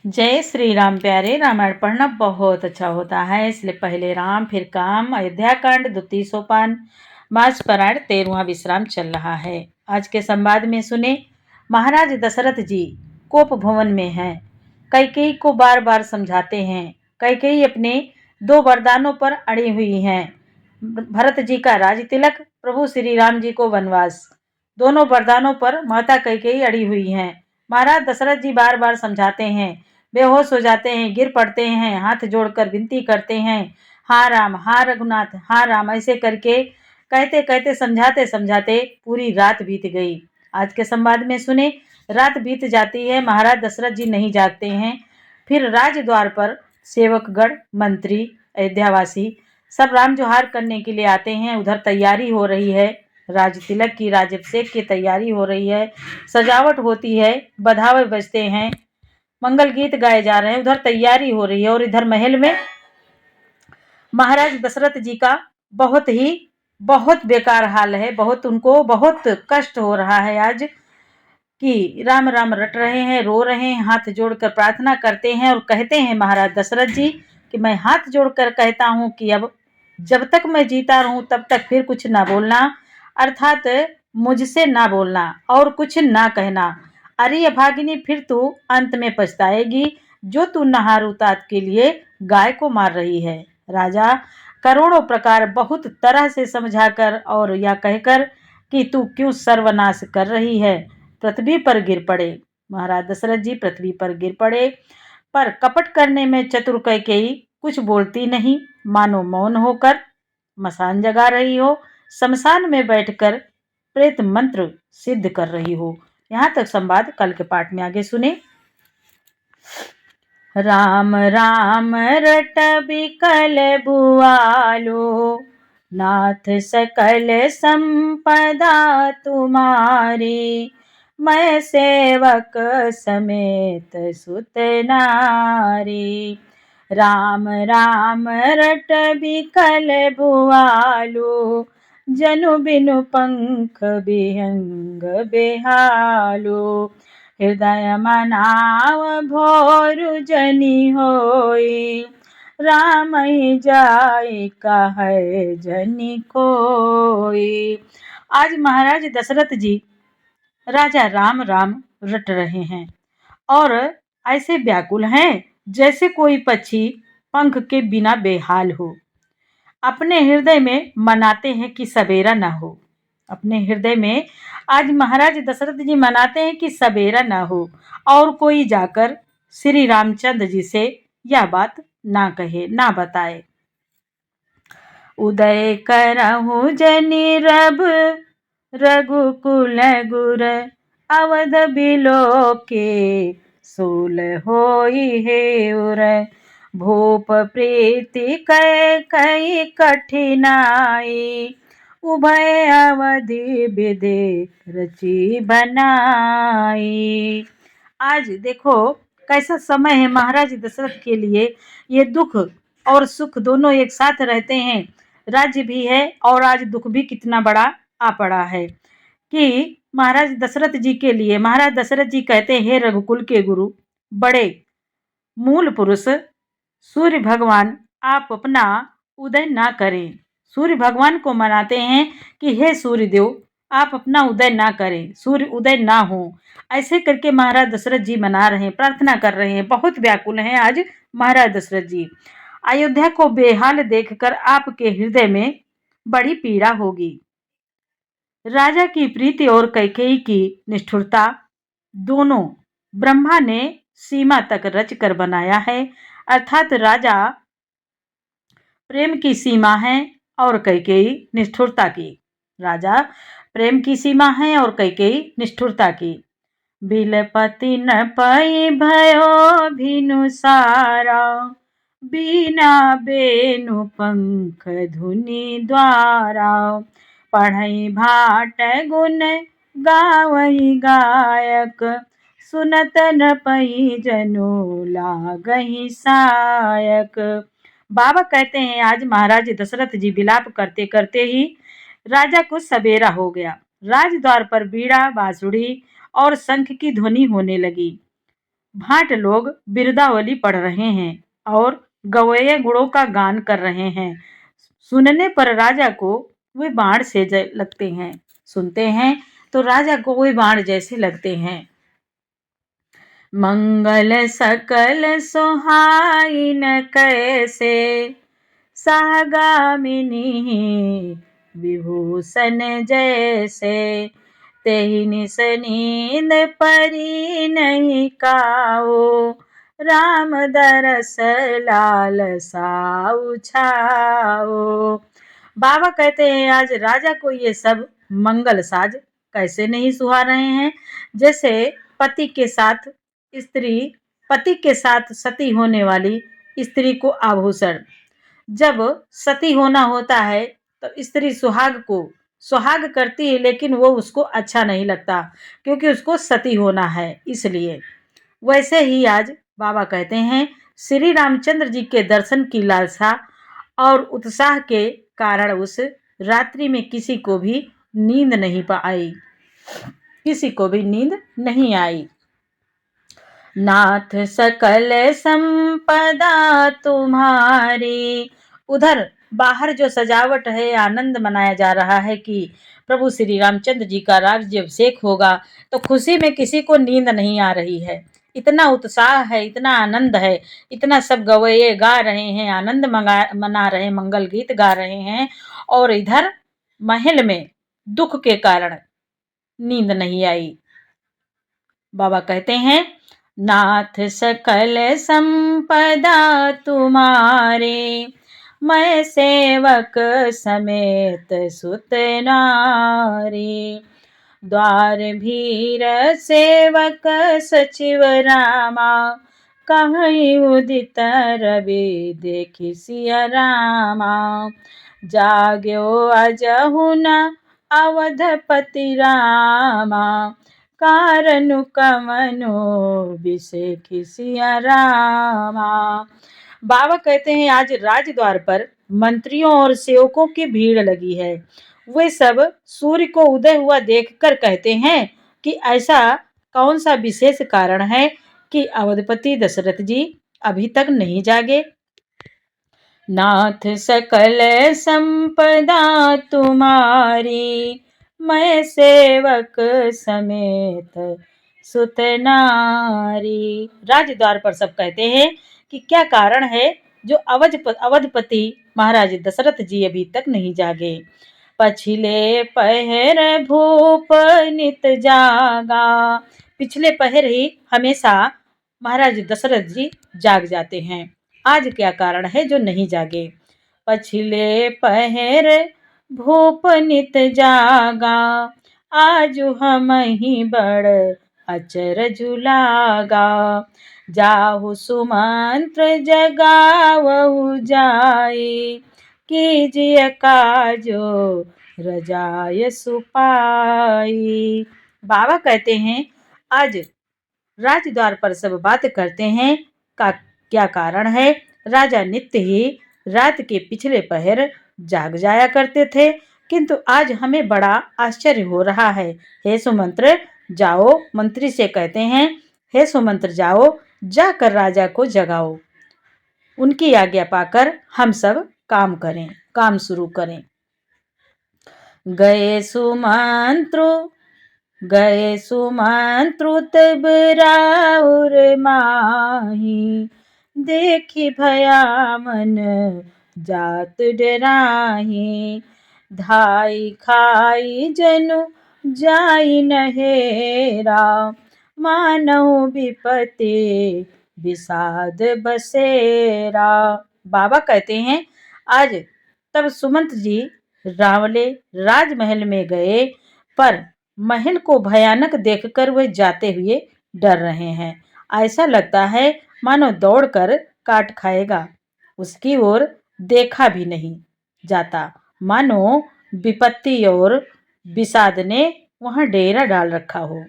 जय श्री राम प्यारे। रामायण पढ़ना बहुत अच्छा होता है, इसलिए पहले राम फिर काम। अयोध्या कांड द्वितीय सोपान मार्च परायण 13वां विश्राम चल रहा है। आज के संवाद में सुने। महाराज दशरथ जी कोप भवन में हैं। कैकेयी को बार बार समझाते हैं। कैकेयी अपने 2 वरदानों पर अड़ी हुई हैं। भरत जी का राज तिलक, प्रभु श्री राम जी को वनवास। दोनों वरदानों पर माता कैकेयी अड़ी हुई हैं। महाराज दशरथ जी बार बार समझाते हैं, बेहोश हो जाते हैं, गिर पड़ते हैं, हाथ जोड़कर विनती करते हैं, हाँ राम, हाँ रघुनाथ, हाँ राम। ऐसे करके कहते कहते समझाते समझाते पूरी रात बीत गई। आज के संवाद में सुने। रात बीत जाती है, महाराज दशरथ जी नहीं जागते हैं। फिर राजद्वार पर सेवकगण, मंत्री, अयोध्यावासी सब राम जोहार करने के लिए आते हैं। उधर तैयारी हो रही है, राज तिलक की, राजाभिषेक की तैयारी हो रही है, सजावट होती है, बधावे बजते हैं, मंगल गीत गाए जा रहे हैं, उधर तैयारी हो रही है। और इधर महल में महाराज दशरथ जी का बहुत बेकार हाल है। उनको बहुत कष्ट हो रहा है आज कि राम राम रट रहे हैं, रो रहे हैं, हाथ जोड़कर प्रार्थना करते हैं और कहते हैं महाराज दशरथ जी कि मैं हाथ जोड़कर कहता हूं कि अब जब तक मैं जीता रहूं तब तक फिर कुछ ना बोलना, अर्थात मुझसे ना बोलना और कुछ ना कहना। अरे अभागिनी, फिर तू अंत में पछताएगी, जो तू नहारुतात के लिए गाय को मार रही है। राजा करोड़ों प्रकार बहुत तरह से समझाकर और या कहकर कि तू क्यों सर्वनाश कर रही है, पृथ्वी पर गिर पड़े। महाराज दशरथ जी पृथ्वी पर गिर पड़े, पर कपट करने में चतुर कैकेयी कुछ बोलती नहीं, मानो मौन होकर मसान जगा रही हो, शमशान में बैठकर प्रेत मंत्र सिद्ध कर रही हो। यहाँ तक संवाद। कल के पाठ में आगे सुने। राम राम रट बिकल बुआलो, नाथ सकल संपदा तुम्हारी। मैं सेवक समेत सुत नारी। राम राम रट बिकल बुआलो, जनु बिनु पंख बिहंग बेहालो। हृदय मनाव भोरु जनि होई, राम ही जाय कहै जनि कोई। आज महाराज दशरथ जी राजा राम राम रट रहे हैं और ऐसे व्याकुल हैं जैसे कोई पक्षी पंख के बिना बेहाल हो। अपने हृदय में मनाते हैं कि सवेरा ना हो। अपने हृदय में आज महाराज दशरथ जी मनाते हैं कि सवेरा ना हो और कोई जाकर श्री रामचंद्र जी से यह बात ना कहे, ना बताए। उदय करहु जनि रब रघुकुल गुर, अवध बिलो के सोल होई हेउर। भूप प्रीति कै कई कठिनाई, उभय अवधि विधि रची बनाई। आज देखो कैसा समय है महाराज दशरथ के लिए। ये दुख और सुख दोनों एक साथ रहते हैं। राज्य भी है और आज दुख भी कितना बड़ा आ पड़ा है कि महाराज दशरथ जी के लिए महाराज दशरथ जी कहते हैं, रघुकुल के गुरु, बड़े मूल पुरुष सूर्य भगवान, आप अपना उदय ना करें। सूर्य भगवान को मनाते हैं कि हे सूर्य देव, आप अपना उदय ना करें, सूर्य उदय ना हो। ऐसे करके महाराज दशरथ जी मना रहे हैं, प्रार्थना कर रहे हैं, बहुत व्याकुल हैं आज महाराज दशरथ जी। अयोध्या को बेहाल देखकर आपके हृदय में बड़ी पीड़ा होगी। राजा की प्रीति और कैकेयी की निष्ठुरता दोनों ब्रह्मा ने सीमा तक रच कर बनाया है, अर्थात राजा प्रेम की सीमा है और कैकेयी निष्ठुरता की। राजा प्रेम की सीमा है और कैकेयी निष्ठुरता की। बिलपति न पई भयो भिनु सारा, बीना बेनु पंख धुनि द्वारा। पढ़ई भाट गुण गावई गायक, सुनत न पई जनु लागहि सायक। बाबा कहते हैं आज महाराज दशरथ जी विलाप करते करते ही राजा को सवेरा हो गया। राजद्वार पर बीड़ा, बांसुरी और शंख की ध्वनि होने लगी। भाट लोग बिरदावली पढ़ रहे हैं और गवैये गुणों का गान कर रहे हैं। सुनने पर राजा को वे बाण से लगते हैं। सुनते हैं तो राजा को वे बाण जैसे लगते हैं। मंगल सकल सुहाइन कैसे, सहगामिनी विभूषण जैसे, तेहि निस नींद परी नहीं काओ, राम दरस लाल साउ छाओ। बाबा कहते हैं आज राजा को ये सब मंगल साज कैसे नहीं सुहा रहे हैं। जैसे पति के साथ स्त्री, पति के साथ सती होने वाली स्त्री को आभूषण, जब सती होना होता है तो स्त्री सुहाग करती है, लेकिन वो उसको अच्छा नहीं लगता क्योंकि उसको सती होना है। इसलिए वैसे ही आज बाबा कहते हैं श्री रामचंद्र जी के दर्शन की लालसा और उत्साह के कारण उस रात्रि में किसी को भी नींद नहीं आई, किसी को भी नींद नहीं आई। नाथ सकल संपदा तुम्हारी। उधर बाहर जो सजावट है, आनंद मनाया जा रहा है कि प्रभु श्री रामचंद्र जी का राज्याभिषेक होगा, तो खुशी में किसी को नींद नहीं आ रही है। इतना उत्साह है, इतना आनंद है, इतना सब गवैये गा रहे हैं, आनंद मना रहे हैं, मंगल गीत गा रहे हैं। और इधर महल में दुख के कारण नींद नहीं आई। बाबा कहते हैं नाथ सकल संपदा तुम्हारे, मैं सेवक समेत सुत नारी, द्वार भीर सेवक सचिव रामा, कहीं उदित रवि देखि सिया रामा, जाग्यो अजहु न अवधपति रामा, कारनु कमनो विषेखि सिया रामा। बाबा कहते हैं आज राजद्वार पर मंत्रियों और सेवकों की भीड़ लगी है। वे सब सूर्य को उदय हुआ देखकर कहते हैं कि ऐसा कौन सा विशेष कारण है कि अवधपति दशरथ जी अभी तक नहीं जागे। नाथ सकल संपदा तुम्हारी, मैं सेवक समेत सुत नारी। राजद्वार पर सब कहते हैं कि क्या कारण है जो अवधपति महाराज दशरथ जी अभी तक नहीं जागे। पछिले पहर भूप नित जागा, पिछले पहर ही हमेशा महाराज दशरथ जी जाग जाते हैं। आज क्या कारण है जो नहीं जागे। पछिले पहर भूप नित जागा, आज हम ही बड़ अचरज लागा, जाहु सुमंत्र जगावहु जाई, कीजिए काजो रजाय सुपाई। बाबा कहते हैं आज राजद्वार पर सब बात करते हैं का क्या कारण है। राजा नित्य ही रात के पिछले पहर जाग जाया करते थे, किंतु आज हमें बड़ा आश्चर्य हो रहा है। हे सुमंत्र जाओ, मंत्री से कहते हैं हे सुमंत्र जाओ, जाकर राजा को जगाओ, उनकी आज्ञा पाकर हम सब काम करें, काम शुरू करें। गए सुमंत्रु तब राउर माही, देखी भया मन जात डराही, धाई खाई जनु जाई नहेरा, मानव विपत्ति विषाद बसेरा। बाबा कहते हैं आज तब सुमंत जी रावले राजमहल में गए, पर महल को भयानक देखकर वे जाते हुए डर रहे हैं। ऐसा लगता है मानो दौड़कर काट खाएगा, उसकी ओर देखा भी नहीं जाता, मानो विपत्ति और विषाद ने वहां डेरा डाल रखा हो,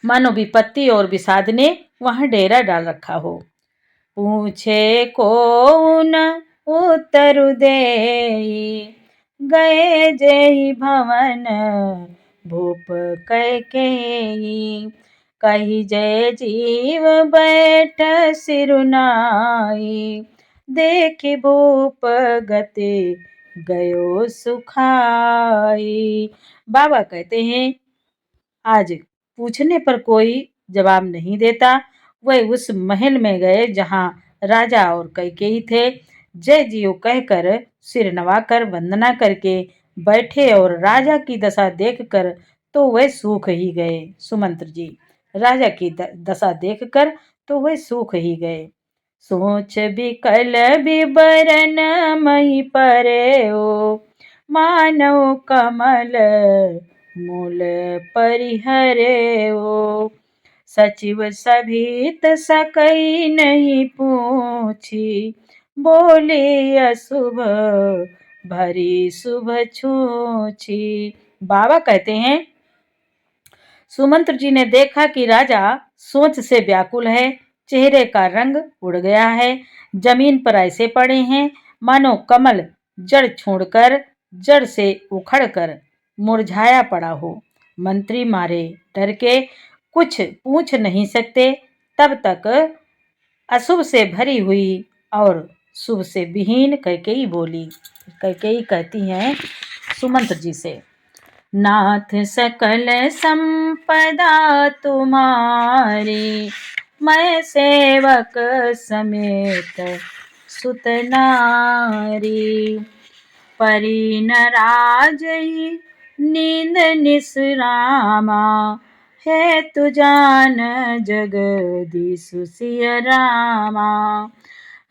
मानो विपत्ति और विषाद ने वहां डेरा डाल रखा हो। पूछे को न उत्तर देई, गए जेहि भवन भूप कैकेयी, कही जय जीव बैठ सिरुनाई, देखि भूप गति गयो सुखाई। बाबा कहते हैं आज पूछने पर कोई जवाब नहीं देता। वह उस महल में गए जहां राजा और कैकेयी थे। जय जियो कहकर सिर नवाकर वंदना करके बैठे और राजा की दशा देखकर तो वह सूख ही गए। सुमंत्र जी राजा की दशा देखकर तो वह सूख ही गए। सोच बिकल बिबरन मही परे ओ, मानव कमल मूल परिहरे ओ। सचिव सभित सकई नहीं पूछी, बोली अशुभ भरी शुभ छूछी। बाबा कहते हैं सुमंत्र जी ने देखा कि राजा सोच से व्याकुल है। चेहरे का रंग उड़ गया है, जमीन पर ऐसे पड़े हैं मानो कमल जड़ छोड़कर जड़ से उखड़कर मुरझाया पड़ा हो। मंत्री मारे डर के कुछ पूछ नहीं सकते। तब तक अशुभ से भरी हुई और शुभ से विहीन कैकेयी बोली। कैकेयी कहती हैं सुमंत्र जी से, नाथ सकल संपदा तुम्हारी, मैं सेवक समेत सुत नारी। परी न राजई नींद निसरामा, है तु जान जगदीशु सिय रामा।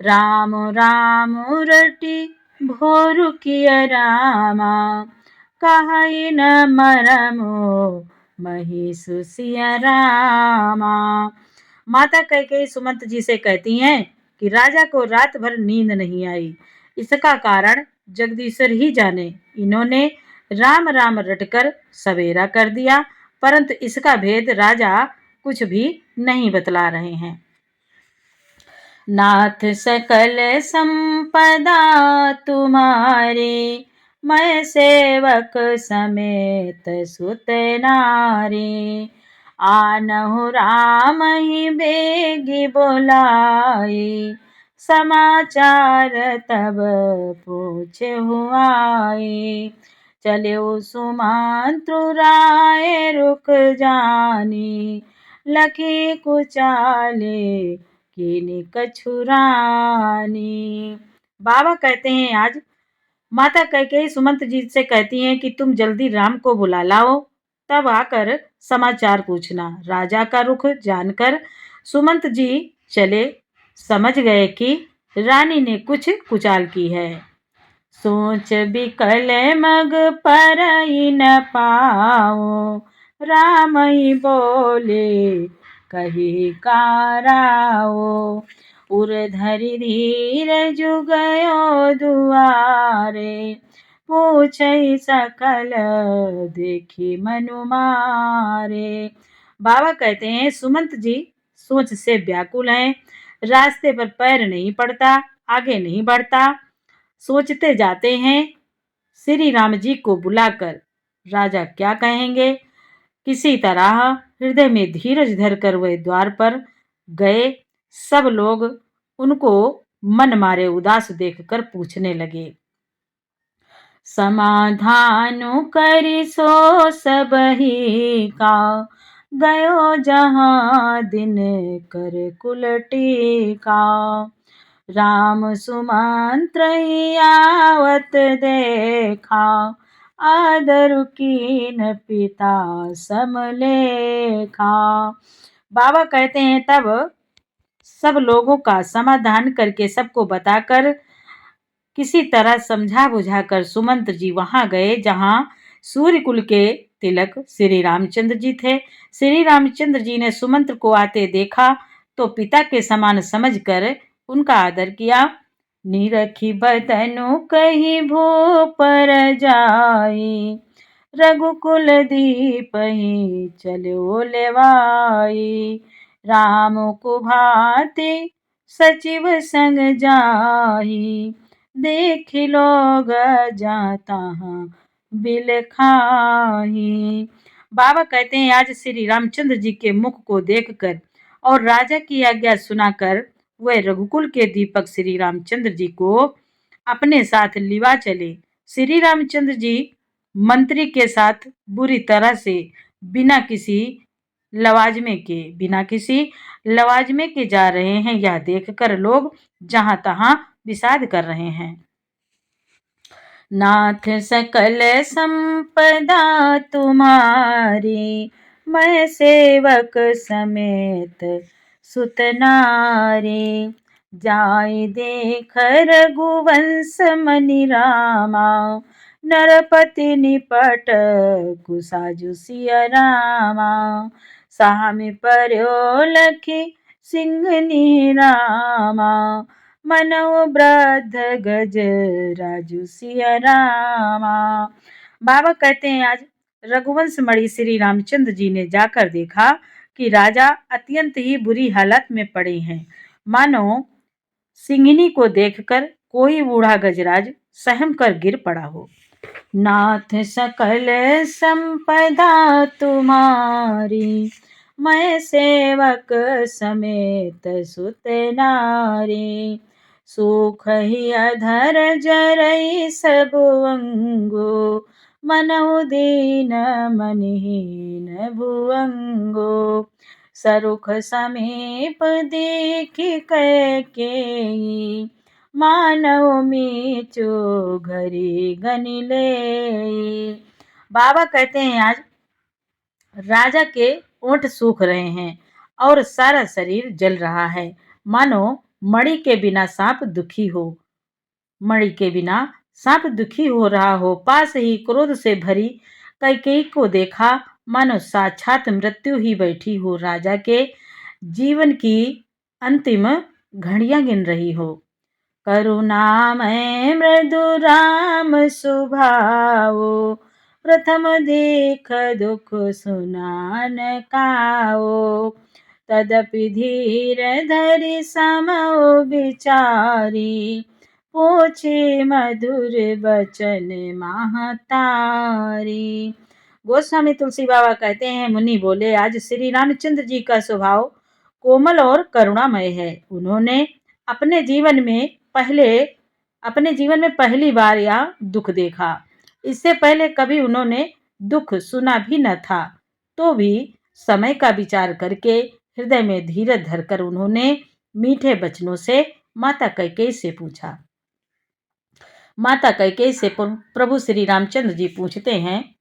राम राम रटी भोरु किय रामा, कहि न मरमो महिषु सिय रामा। माता कैकेयी सुमंत जी से कहती हैं कि राजा को रात भर नींद नहीं आई। इसका कारण जगदीश्वर ही जाने। इन्होंने राम राम रटकर सवेरा कर दिया, परंतु इसका भेद राजा कुछ भी नहीं बतला रहे हैं। नाथ सकल संपदा तुम्हारी, मैं सेवक समेत सुत नारी। आनहु राम ही बेगी बोलाई, समाचार तब पूछे हुआई। चले सुमंत्रु राय रुक जानी, लखी कुचाले कीनी कछुरानी। बाबा कहते हैं आज माता कैकेयी सुमंत जी से कहती हैं कि तुम जल्दी राम को बुला लाओ, तब आकर समाचार पूछना। राजा का रुख जानकर सुमंत जी चले, समझ गए कि रानी ने कुछ कुचाल की है। सोच बिकल मग पर न पाओ, राम ही बोले कही काराओ। उर धरि धीर जुगयो दुआरे, पूछई सकल देखी मनु मारे। बाबा कहते हैं सुमंत जी सोच से व्याकुल हैं। रास्ते पर पैर नहीं पड़ता, आगे नहीं बढ़ता। सोचते जाते हैं श्री राम जी को बुलाकर राजा क्या कहेंगे। किसी तरह हृदय में धीरज धरकर वह द्वार पर गए। सब लोग उनको मन मारे उदास देखकर पूछने लगे, समाधानु करी सो सबही का, गयो जहाँ दिन कर कुलटी का। राम सुमंत्र ही आवत देखा, आदर कीन पिता समलेखा। बाबा कहते हैं तब सब लोगों का समाधान करके सबको बताकर किसी तरह समझा बुझाकर सुमंत्र जी वहां गए जहां सूर्य कुल के तिलक श्री रामचंद्र जी थे। श्री रामचंद्र जी ने सुमंत्र को आते देखा तो पिता के समान समझकर उनका आदर किया। निरखी बतनु कही भूपर जाई, रघुकुल दीपहि चलो लेवाई। राम को भांति सचिव संग जाही, देखि लोग जाता बिल खाही। बाबा कहते हैं आज श्री रामचंद्र जी के मुख को देखकर और राजा की आज्ञा सुनाकर वह रघुकुल के दीपक श्री रामचंद्र जी को अपने साथ लिवा चले। श्री रामचंद्र जी मंत्री के साथ बुरी तरह से बिना किसी लवाजमे के जा रहे हैं। यह देखकर लोग जहां तहां विषाद कर रहे हैं। नाथ सकल संपदा तुम्हारी, मैं सेवक समेत सुत नारी। जाय देख रघुवंश मनि रामा, नरपति निपट कुसाजु सिया रामा। सामी पर्यो लखी सिंहनी रामा, मनो वृद्ध गज राजू सिया रामा। बाबा कहते हैं आज रघुवंश मणि श्री रामचंद्र जी ने जाकर देखा कि राजा अत्यंत ही बुरी हालत में पड़े हैं, मानो सिंहनी को देखकर कोई बूढ़ा गजराज सहम कर गिर पड़ा हो। नाथ सकल संपदा तुम्हारी, मैं सेवक समेत सुत नारी। सुख ही अधर जरई सब अंगो, मनहु दीन मनहीन भुअंगो। सरुख समीप देखी कैकेयी, मानव मीचो घरी गनि लेई। बाबा कहते हैं आज राजा के ओंठ सूख रहे हैं और सारा शरीर जल रहा है, मानो मणि के बिना सांप दुखी हो रहा हो। पास ही क्रोध से भरी कैकेयी को देखा, मानो साक्षात मृत्यु ही बैठी हो, राजा के जीवन की अंतिम घड़ियां गिन रही हो। करुणामय मृदु राम सुभाओ, प्रथम देख दुख सुनान काओ। तदपि धीर धरि समओ बिचारी, पूछे मधुर बचन महतारी। गोस्वामी तुलसी बाबा कहते हैं मुनि बोले आज श्री रामचंद्र जी का स्वभाव कोमल और करुणामय है। उन्होंने अपने जीवन में पहली बार यह दुख देखा। इससे पहले कभी उन्होंने दुख सुना भी न था। तो भी समय का विचार करके हृदय में धीरज धरकर उन्होंने मीठे वचनों से माता कैकेयी से प्रभु श्री रामचंद्र जी पूछते हैं,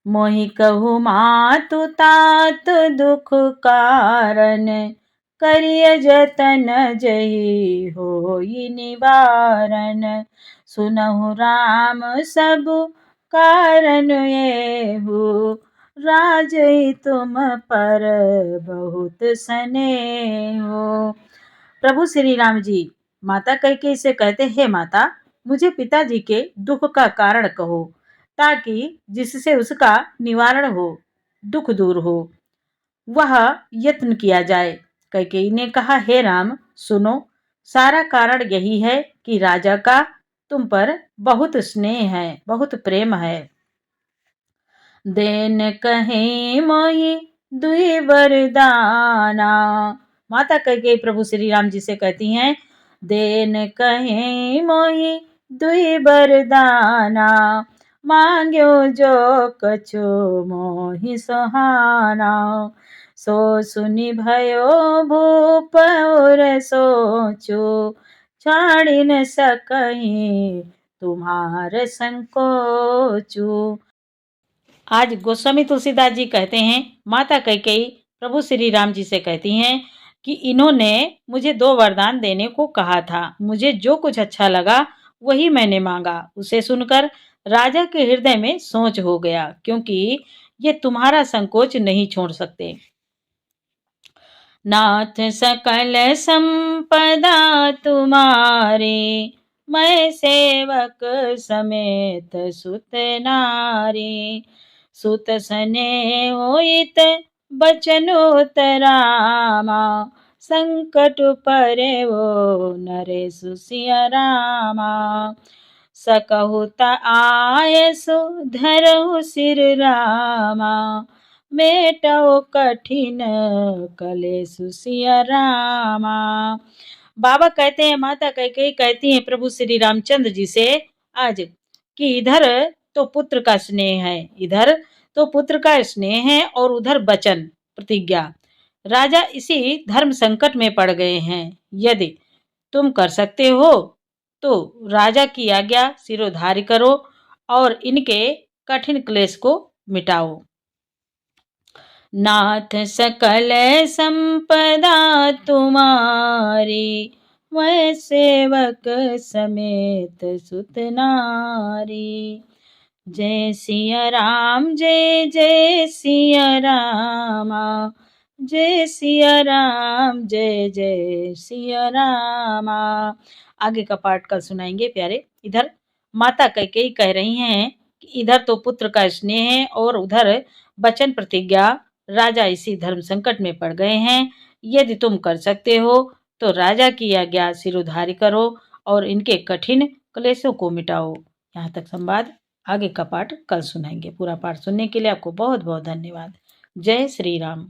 मोहि कहु मातु तात दुख कारण, करिय जतन जहि होई निवारण। सुनहु राम सब कारण एहु, राजई तुम पर बहुत स्नेहो। प्रभु श्री राम जी माता कैकेयी से कहते, हे माता, मुझे पिताजी के दुख का कारण कहो, ताकि जिससे उसका निवारण हो, दुख दूर हो, वह यत्न किया जाए। कैकेयी ने कहा, हे राम सुनो, सारा कारण यही है कि राजा का तुम पर बहुत स्नेह है, बहुत प्रेम है। देन कहे मोहि दुई वरदाना। माता कैकेयी प्रभु श्री राम जी से कहती हैं, देन कहे मोहि दुई वरदाना, मांग्यो जो कछु मोहि सुहाना। सो सुनि भयो भूप और सोचो, छाड़ी न सकहि तुम्हार संकोचो। आज गोस्वामी तुलसीदास जी कहते हैं माता कैकेयी प्रभु श्री राम जी से कहती हैं कि इन्होंने मुझे 2 वरदान देने को कहा था। मुझे जो कुछ अच्छा लगा वही मैंने मांगा। उसे सुनकर राजा के हृदय में सोच हो गया, क्योंकि ये तुम्हारा संकोच नहीं छोड़ सकते। नाथ सकल संपदा तुम्हारी, मैं सेवक समेत सुत नारी। सुत सने होइत बचनोत रामा, संकट परे वो नरेशु सिया रामा। सकहुत आयसु धरहु सिर रामा, मेटाओ कठिन कलेश सिया रामा। बाबा कहते हैं, माता कैकेयी कहती हैं प्रभु श्री रामचंद्र जी से आज कि इधर तो पुत्र का स्नेह है, इधर तो पुत्र का स्नेह है और उधर वचन प्रतिज्ञा। राजा इसी धर्म संकट में पड़ गए हैं। यदि तुम कर सकते हो तो राजा की आज्ञा सिरोधार्य करो और इनके कठिन क्लेश को मिटाओ। नाथ सकल संपदा तुम्हारी, मैं सेवक समेत सुत नारी। जय सिया राम जय जय सिया रामा, जय सिया राम जय जय सिया रामा। आगे का पाठ कल सुनाएंगे प्यारे। इधर माता कैकेयी कह रही हैं कि इधर तो पुत्र का स्नेह है और उधर वचन प्रतिज्ञा। राजा इसी धर्म संकट में पड़ गए हैं। यदि तुम कर सकते हो तो राजा की आज्ञा सिरोधार्य करो और इनके कठिन क्लेशों को मिटाओ। यहाँ तक संवाद। आगे का पाठ कल सुनाएंगे। पूरा पाठ सुनने के लिए आपको बहुत बहुत धन्यवाद। जय श्री राम।